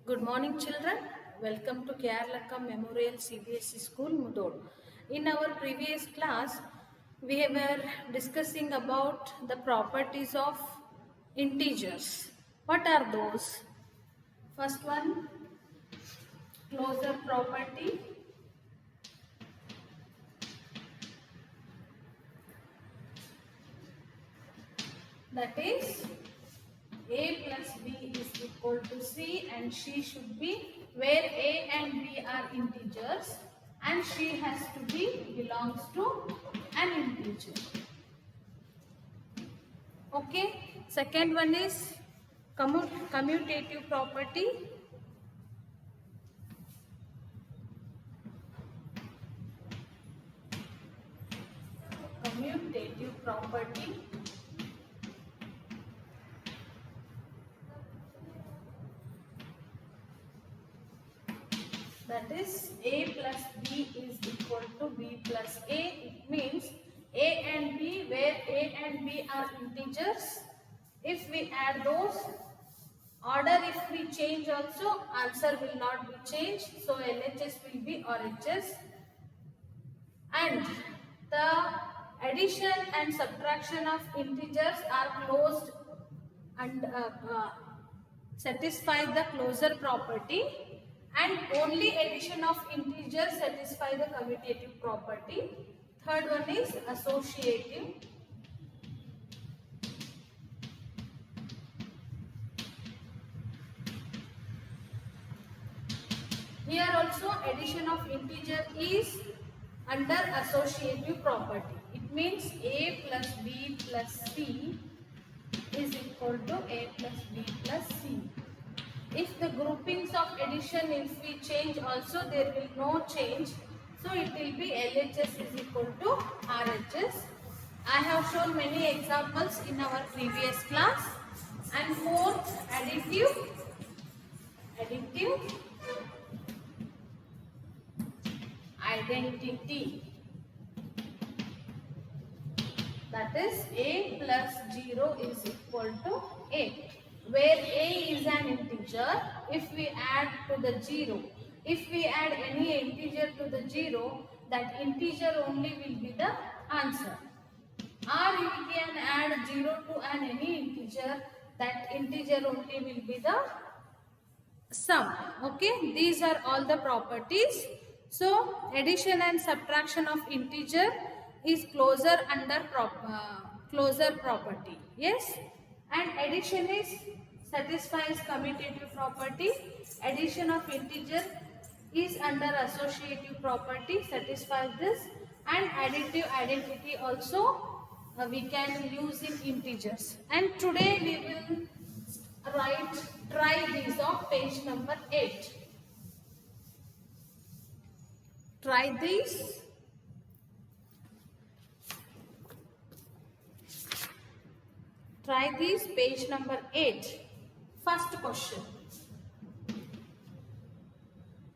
Good morning, children. Welcome to Keralakka Memorial CBSE School, Mudod. In our previous class, we were discussing about the properties of integers. What are those? First one, closure property. That is, a plus b is equal to c and she should be where a and b are integers and she has to be belongs to an integer. Okay. Second one is commutative property. Commutative property. That is, a plus b is equal to b plus a. It means a and b, where a and b are integers. If we add those, order if we change also, answer will not be changed. So LHS will be RHS. And the addition and subtraction of integers are closed and satisfy the closure property, and only addition of integers satisfy the commutative property. Third one is associative. Here also addition of integer is under associative property. It means a plus b plus c is equal to a plus b plus c. If the groupings of addition, if we change also, there will no change. So it will be LHS is equal to RHS. I have shown many examples in our previous class. And fourth, additive. Identity. That is, a plus 0 is equal to a. Where a is an integer, if we add to the 0, if we add any integer to the 0, that integer only will be the answer. Or you can add 0 to an any integer, that integer only will be the sum. Okay, these are all the properties. So addition and subtraction of integer is closure under closure property. Yes, and addition is satisfies commutative property. Addition of integer is under associative property, satisfies this, and additive identity also we can use in integers. And today we will try these on page number 8. Try these. Try this, page number 8. First question.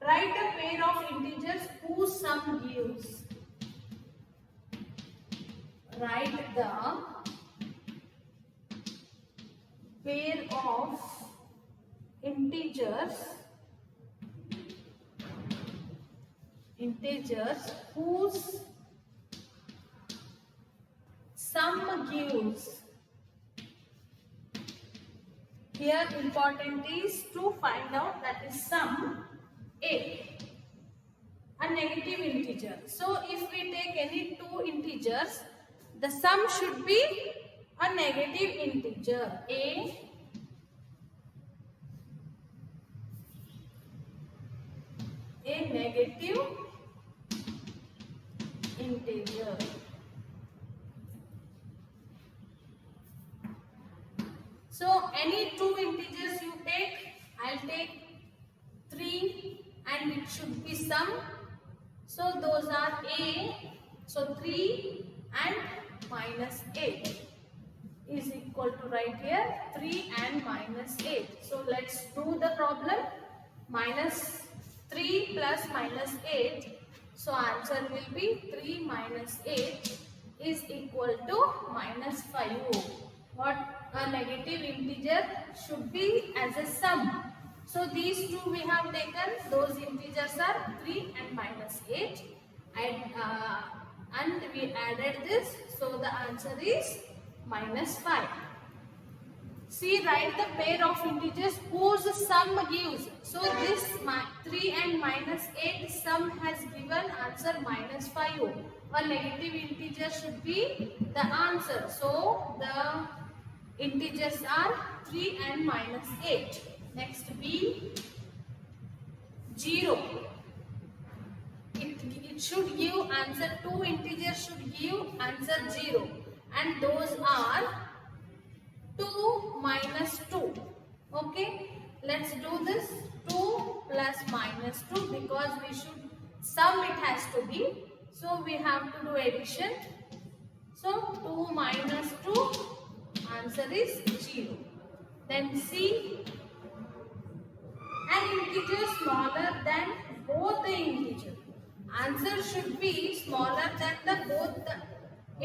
Write a pair of integers whose sum gives. Write the pair of integers whose sum gives. Here important is to find out that is sum a negative integer. So if we take any two integers, the sum should be a negative integer. A negative integer. So any two integers you take, I'll take 3 and it should be sum. So those are a. So 3 and minus 8 is equal to, right here, 3 and minus 8. So let's do the problem. Minus 3 plus minus 8. So answer will be 3 minus 8 is equal to minus 5. What a negative integer should be as a sum. So these two we have taken, those integers are 3 and -8. And we added this, so the answer is -5. See, write the pair of integers whose sum gives. So this 3 and -8 sum has given answer -5. A negative integer should be the answer. So the integers are 3 and -8. Next B, 0. It should give answer, two integers should give answer 0. And those are 2 minus 2. Okay, let's do this. 2 plus -2 because we should sum it has to be. So we have to do addition. So 2 minus 2, answer is 0. Then C, an integer smaller than both the integers. Answer should be smaller than both the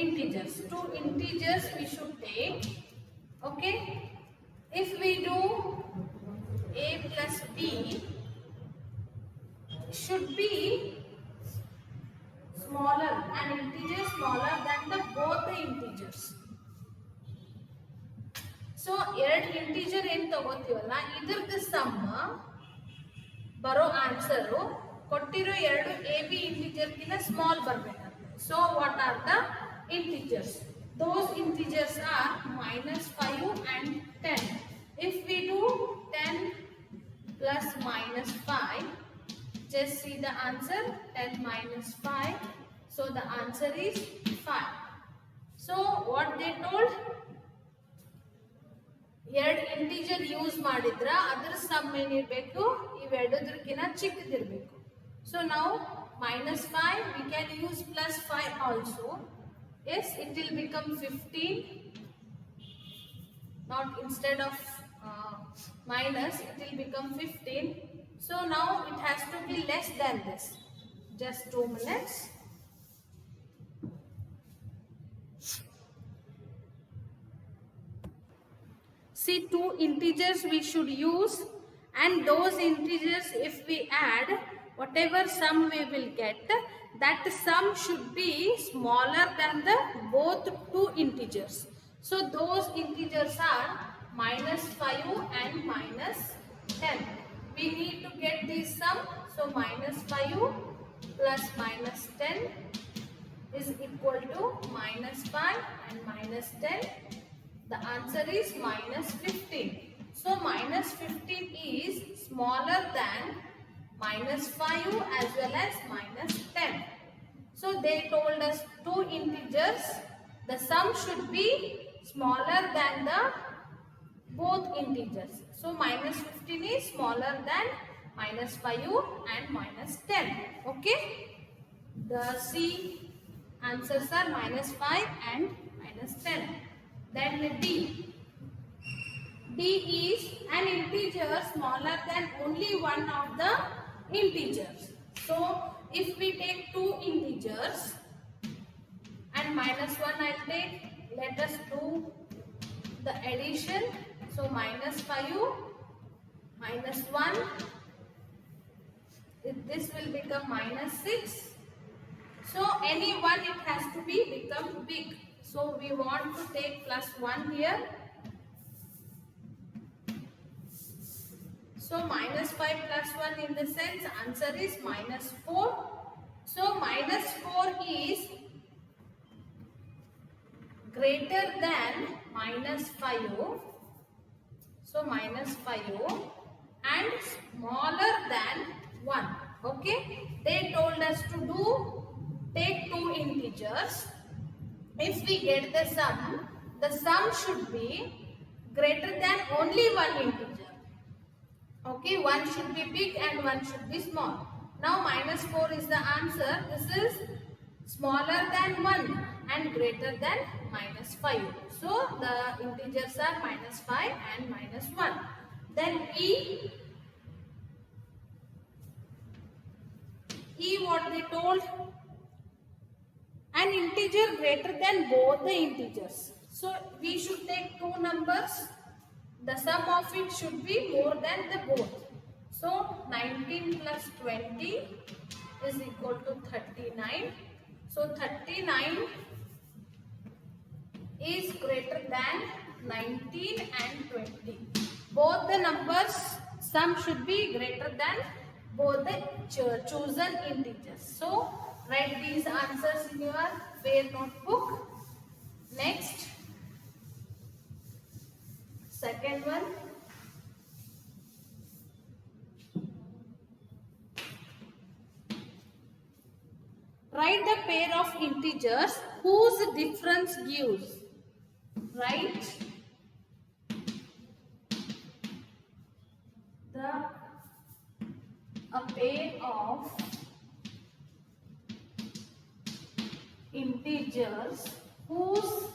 integers. Two integers we should take. Okay, if we do a plus b should be smaller, an integer smaller than both the integers. So ಎರಡು integer ಏನು ತಗೋತೀವಲ್ಲ ಇದರದ್ದು sum ಬರೋ answer ಕೊಟ್ಟಿರೋ ಎರಡು A B integer ಗಿಂತ small ಬರಬೇಕಂತೆ. So what are the integers? Those integers are -5 and 10. If we do 10 plus -5, just see the answer, 10 minus 5. So the answer is 5. So what they told? ಎರಡು integer use ಮಾಡಿದ್ರ ಅದರ some ಏನಿರಬೇಕು, ಇವೆರಡದಕ್ಕಿಂತ ಚಿಕ್ಕದಿರಬೇಕು. So now -5 we can use +5 also. Yes, it will become 15. Not instead of minus, it will become 15. So now it has to be less than this. Just 2 minutes. See, two integers we should use, and those integers if we add, whatever sum we will get, that sum should be smaller than the both two integers. So those integers are -5 and -10. We need to get this sum. So -5 plus -10 is equal to -5 and -10. The answer is -15. So -15 is smaller than -5 as well as -10. So they told us two integers, the sum should be smaller than the both integers. So -15 is smaller than -5 and -10. Okay. The C answers are -5 and -10. Then D. D is an integer smaller than only one of the integers. So if we take two integers and -1 I'll take, let us do the addition. So -5 -1, this will become -6. So any one it has to be become big. So we want to take +1 here. So -5 plus 1 in the sense answer is -4. So -4 is greater than -5. So -5 and smaller than 1. Okay. They told us to take two integers. If we get the sum should be greater than only one integer. Okay, one should be big and one should be small. Now -4 is the answer. This is smaller than 1 and greater than -5. So the integers are -5 and -1. Then E what they told? An integer greater than both the integers. So we should take two numbers. The sum of it should be more than the both. So 19 plus 20 is equal to 39. So 39 is greater than 19 and 20. Both the numbers sum should be greater than both the chosen integers. So write these answers in your fair notebook. Next, second one. Write the pair of integers whose difference gives. Write a pair of integers whose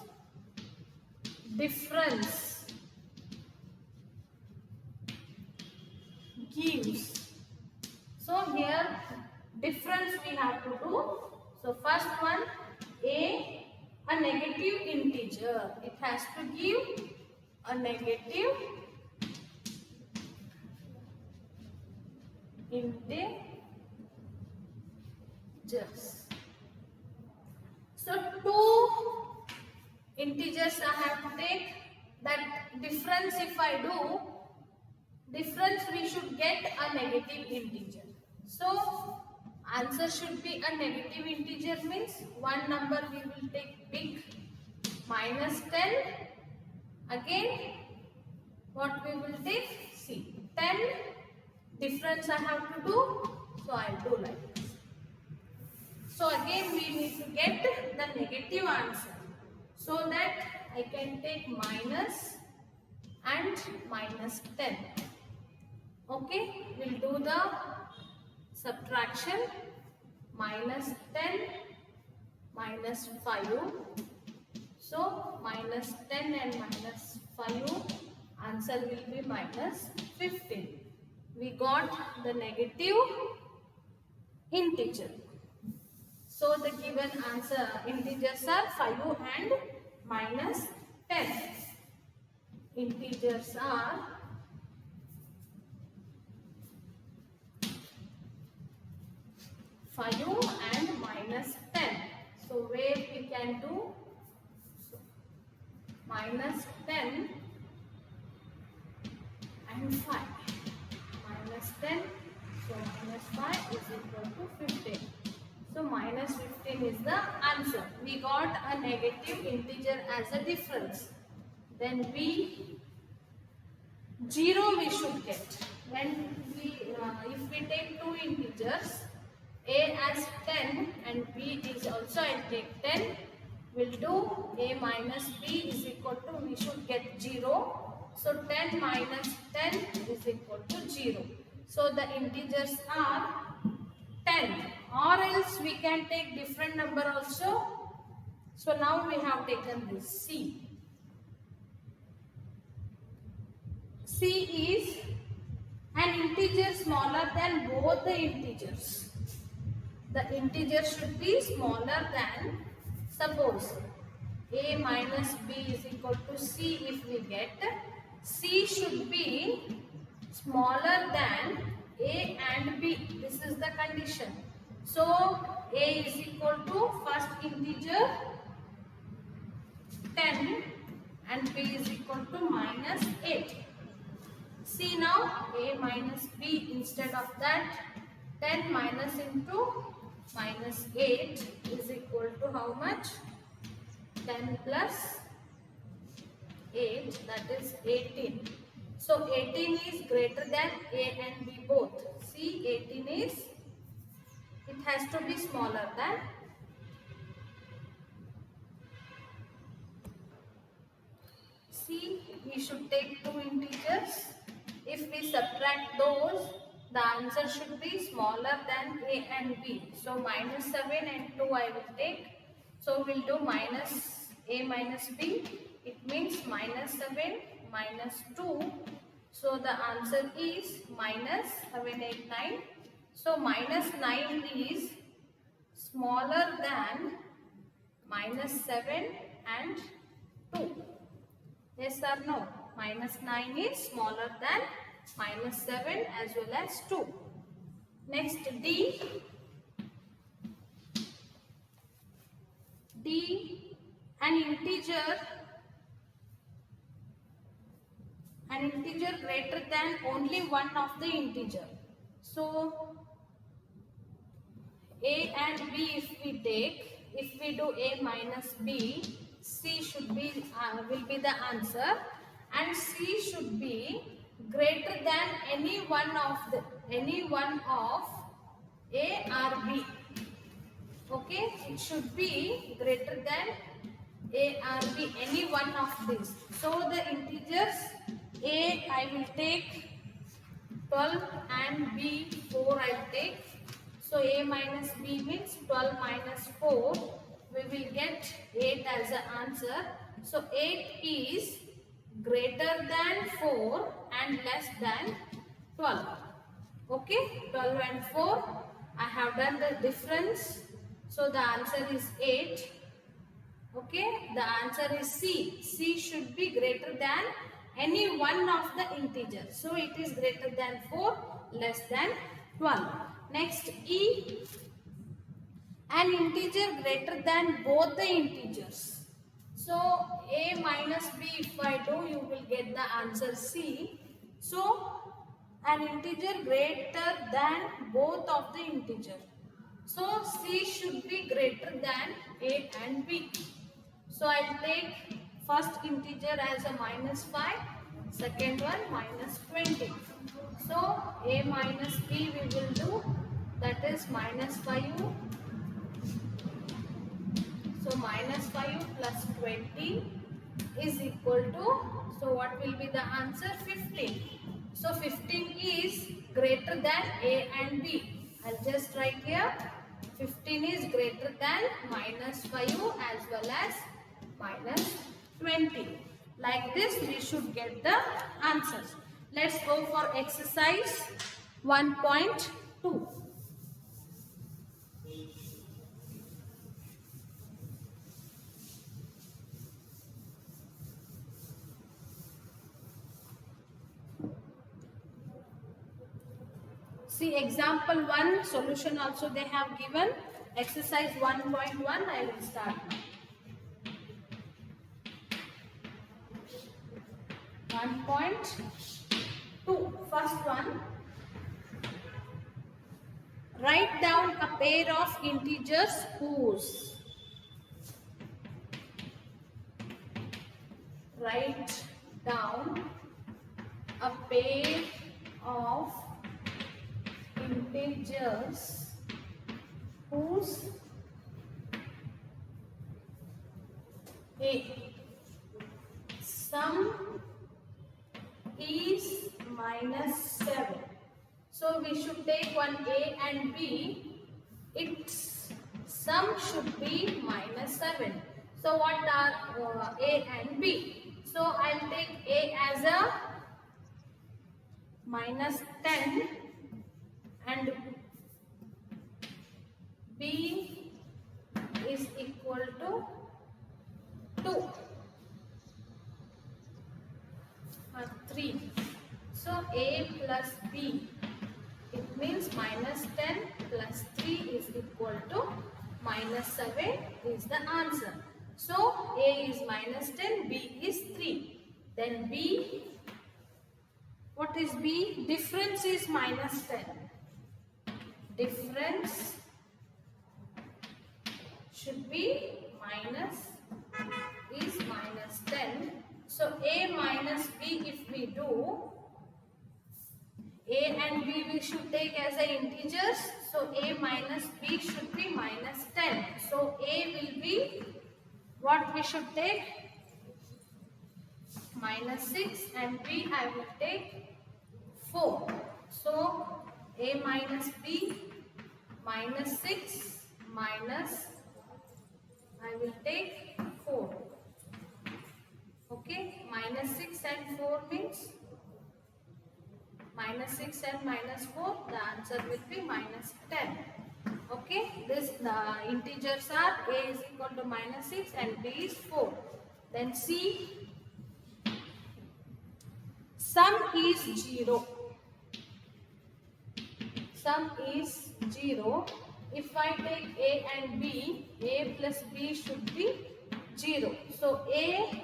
difference gives. So here difference we have to do. So first one, a negative integer. It has to give a negative integers. So two integers I have to take. That difference, if I do difference, we should get a negative integer. So answer should be a negative integer, means one number we will take big, minus 10. Again what we will take, see, 10 difference I have to do, so I will do like this. So again we need to get the negative answer, so that I can take minus and minus 10. Okay, we'll do the subtraction. Minus 10 minus 5. So minus 10 and minus 5, answer will be minus 15. We got the negative integer. So the given answer integers are 5 and minus 10. Integers are 5 and minus 10. So where we can do, so minus 10 and 5. Minus 10, so minus 5 is equal to 15. So minus 15 is the answer. We got a negative integer as a difference. Then 0 we should get. When we, if we take two integers, a as 10 and b is also, I take 10, we'll do a minus b is equal to, we should get 0. So 10 minus 10 is equal to 0. So the integers are 10, or else we can take different number also. So now we have taken this c. C is an integer smaller than both the integers. The integer should be smaller than, suppose a minus b is equal to c. If we get, c should be smaller than a and b. This is the condition. So a is equal to first integer 10 and b is equal to minus 8. See now, a minus b, instead of that 10 minus into minus 8 is equal to how much? 10 plus 8, that is 18. So 18 is greater than a and b both. See, 18 is, it has to be smaller than. See, we should take two integers. If we subtract those, the answer should be smaller than a and b. So minus 7 and 2 I will take. So we'll do minus a minus b. It means minus 7 minus 2. So the answer is minus 7, 8, 9. So minus 9 is smaller than minus 7 and 2. Yes or no? Minus 9 is smaller than minus 7 as well as 2. Next D, an integer greater than only one of the integer. So A and B, if we do A minus B, C should be will be the answer, and C should be greater than any one of A or B. Okay, it should be greater than A or B, any one of these. So the integers A I will take 12 and B 4 I will take. So A minus B means 12 minus 4. We will get 8 as an answer. So 8 is greater than 4 and less than 12. Okay, 12 and 4. I have done the difference. So the answer is 8. Okay, the answer is C. C should be greater than any one of the integers. So it is greater than 4, less than 12. Next E, an integer greater than both the integers. So A minus B, if I do, you will get the answer C. So an integer greater than both of the integer. So C should be greater than A and B. So I will take first integer as a minus 5, second one minus 20. So A minus B we will do, that is minus 5. So minus 5 plus 20 is equal to, so what will be the answer? 15. So 15 is greater than A and B. I'll just write here, 15 is greater than minus 5 as well as minus 20. Like this we should get the answers. Let's go for exercise 1.2. See example 1 solution also they have given. Exercise 1.1 I will start now. 1.2, first one. Write down a pair of integers whose. Write down a pair of integers whose A sum is minus 7. So we should take one A and B. Its sum should be minus 7. So what are A and B? So I will take A as a minus 10 and B is equal to 2 or 3. So A plus B, it means minus 10 plus 3 is equal to minus 7 is the answer. So A is minus 10, B is 3. Then B, what is B? Difference is minus 10. Difference should be is minus 10. So A minus B, if we do, A and B we should take as a integers. So A minus B should be minus 10. So A will be, what we should take? Minus 6 and B I will take 4. So A minus B minus 6 minus I will take 4. Okay, minus 6 and 4 means minus 6 and minus 4, the answer will be minus 10. Okay, this the integers are A is equal to minus 6 and B is 4. Then C, sum is 0. sum is 0. If I take A and B, A plus B should be 0. So A,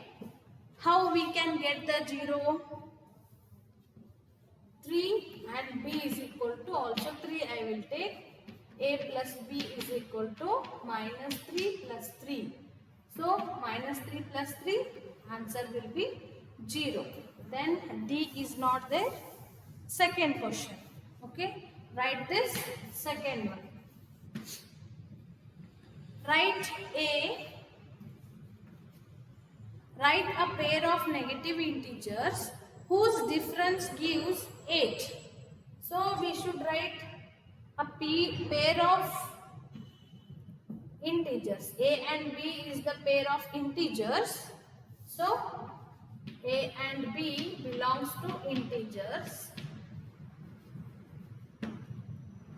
how we can get the 0? 3 and B is equal to also 3. I will take A plus B is equal to minus 3 plus 3. So minus 3 plus 3, answer will be 0. Then D is not there. Second question. Okay. Write this second one. Write a pair of negative integers whose difference gives 8. So we should write a pair of integers. A and B is the pair of integers. So A and B belongs to integers.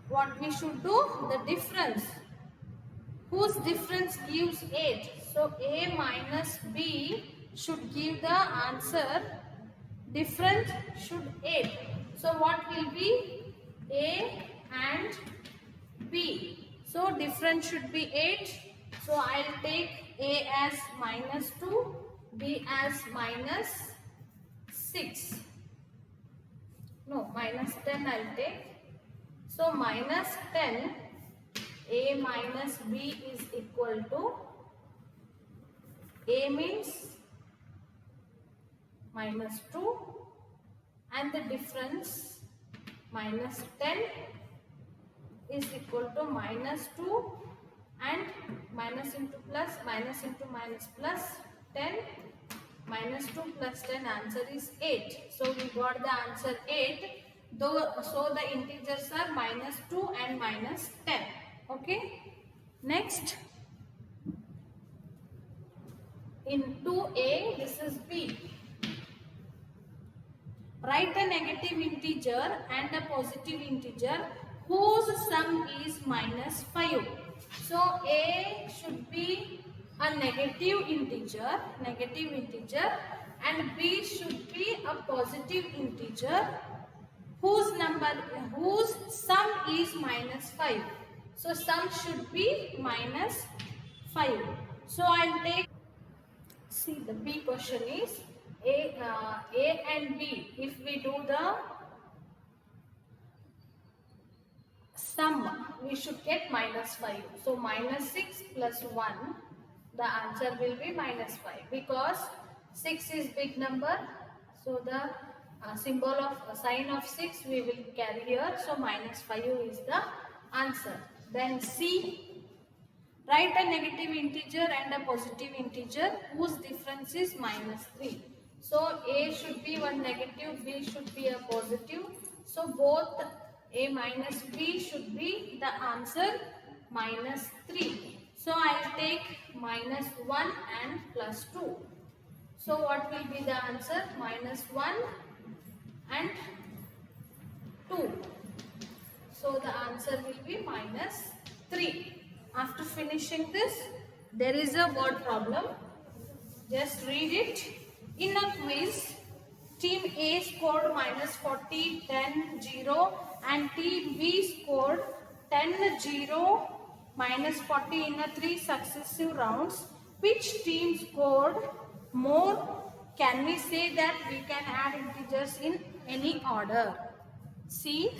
What we should do? The difference. Whose difference gives 8? So A minus B should give the answer. Difference should 8. So what will be? A and B. So difference should be 8. So I'll take A as minus 2, B as minus 6. No, minus 10 I'll take. So minus 10, A minus B is equal to, A means minus 2 and the difference minus 10 is equal to minus 2 and minus into minus 10, minus 2 plus 10, answer is 8. So we got the answer 8. So the integers are minus 2 and minus 10. Okay. Next, in 2A, this is B. Write a negative integer and a positive integer whose sum is minus 5. So A should be a negative integer, and B should be a positive integer whose sum is minus 5. So sum should be minus 5. So I'll take, see the B question is A and B. If we do the sum, we should get minus 5. So minus 6 plus 1, the answer will be minus 5 because 6 is big number. So the symbol of sign of 6 we will carry here. So minus 5 is the answer. Then C, write a negative integer and a positive integer whose difference is minus 3. So A should be one negative, B should be a positive. So both A minus B should be the answer minus 3. So I will take minus 1 and plus 2. So what will be the answer? Minus 1 and 2. So the answer will be minus 3. After finishing this, there is a word problem. Just read it. In a quiz, team A scored minus 40, 10, 0 and team B scored 10, 0, minus 40 in 3 successive rounds. Which team scored more? Can we say that we can add integers in any order? See,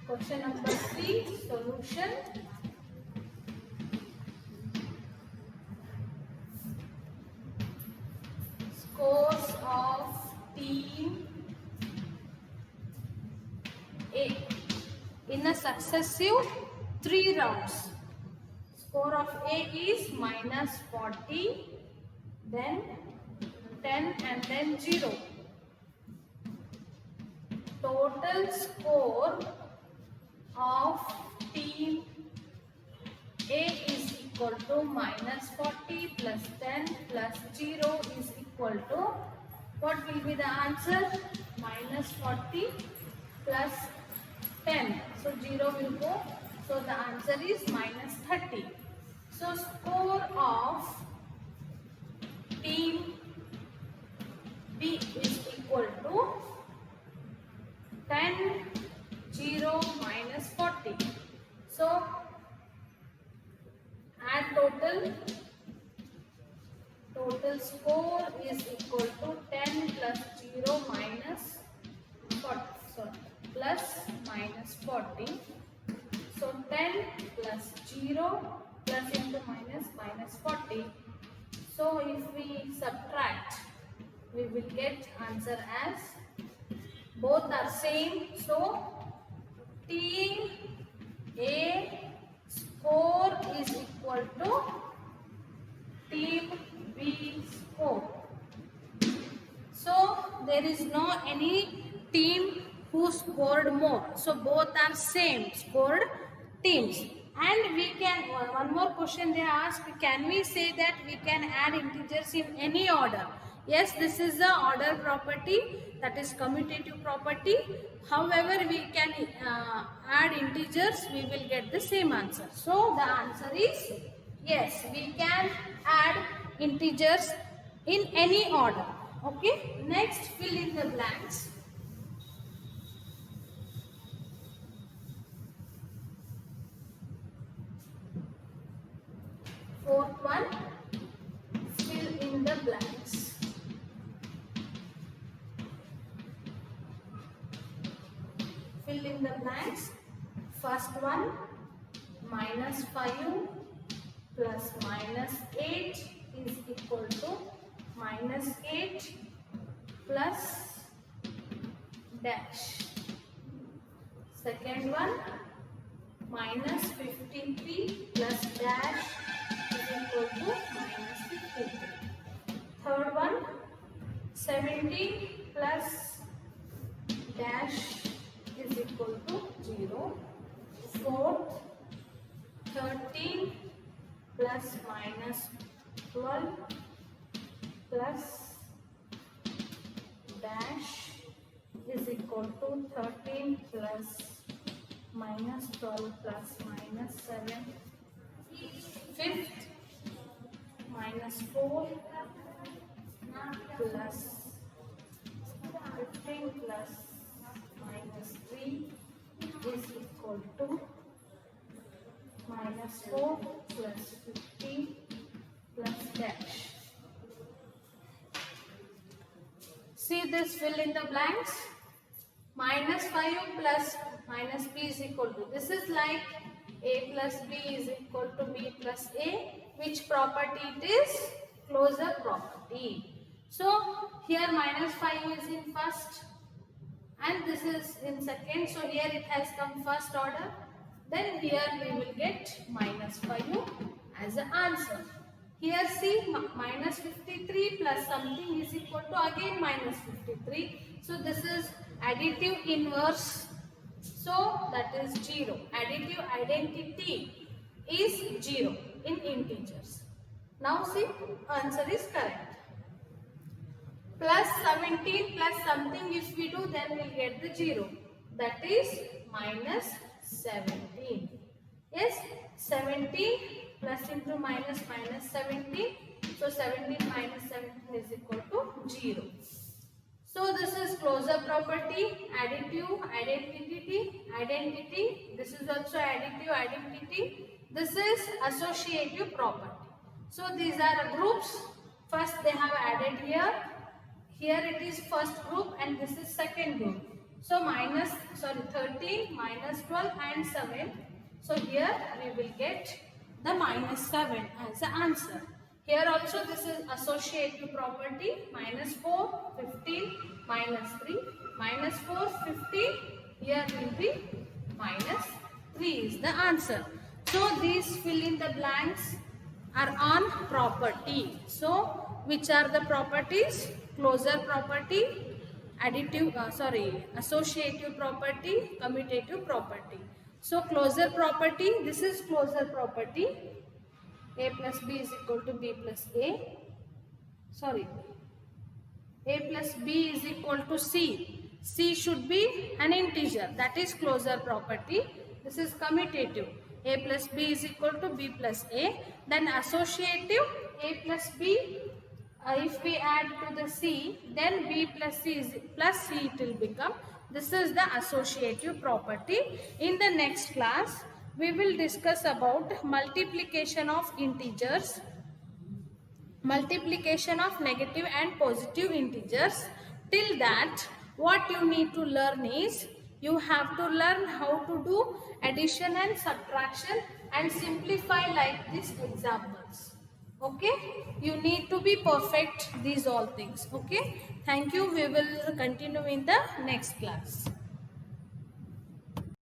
question number 3, solution. Scores of team A in a successive 3 rounds. Score of A is minus 40, then 10 and then 0. Total score of team A is equal to minus 40 plus 10 plus 0 is equal to, what will be the answer? Minus 40 plus 10. So 0 will go. So the answer is minus 30. So score of team B is equal to 10, 0 0 minus 40. So add total score is equal to 10 plus 0 minus 40. Sorry, plus minus 40. So 10 plus 0 plus into minus 40. So if we subtract, we will get answer as both are same. So team A score is equal to team B score. So there is no any team who scored more. So both are same scored teams. And we can, one more question they asked, can we say that we can add integers in any order? Yes, this is the order property, that is commutative property. However, we can add integers, we will get the same answer. So the answer is yes, we can add integers in any order. Okay, next fill in the blanks. Fourth one, fill in the blanks. Fill in the blanks. First one, minus 5 plus minus 8 is equal to minus 8 plus dash. Second one, minus 53 plus dash is equal to minus 53. Third one, 17 plus dash is equal to 0. Fourth, 13 plus minus 12 plus dash is equal to 13 plus minus 12 plus minus 7. Fifth, minus 4 plus 15 plus minus 3 is equal to minus 4 plus 15 plus dash. See this fill in the blanks. Minus 5 plus minus b is equal to, this is like a plus b is equal to b plus a. Which property it is? Closure property. So here minus 5 is in first and this is in second. So here it has come first order. Then here we will get minus 5 as an answer. Here see minus 53 plus something is equal to again minus 53. So this is additive inverse. So that is 0. Additive identity is 0 in integers. Now see, answer is correct. Plus 17 plus something if we do, then we will get the 0. That is minus 17. Yes, 17 plus into minus 17. So 17 minus 17 is equal to 0. So this is closure property, additive, identity. This is also additive, identity. This is associative property. So these are groups. First they have added here. Here it is first group and this is second group. So 13, minus 12 and 7. So here we will get the minus 7 as the answer. Here also this is associative property. Minus 4, 15, minus 3. Minus 4, 15. Here will be minus 3 is the answer. So these fill in the blanks are on property. So which are the properties? Closure property, associative property, commutative property. So closure property, this is closure property. A plus b is equal to b plus a. A plus b is equal to c. C should be an integer. That is closure property. This is commutative. A plus b is equal to b plus a. Then associative, a plus b. If we add to the c, then b plus c it will become This is the associative property. In the next class, we will discuss about multiplication of integers, multiplication of negative and positive integers. Till that, what you need to learn is, you have to learn how to do addition and subtraction and simplify like these examples. Okay, you need to be perfect these all things. Okay, thank you. We will continue in the next class.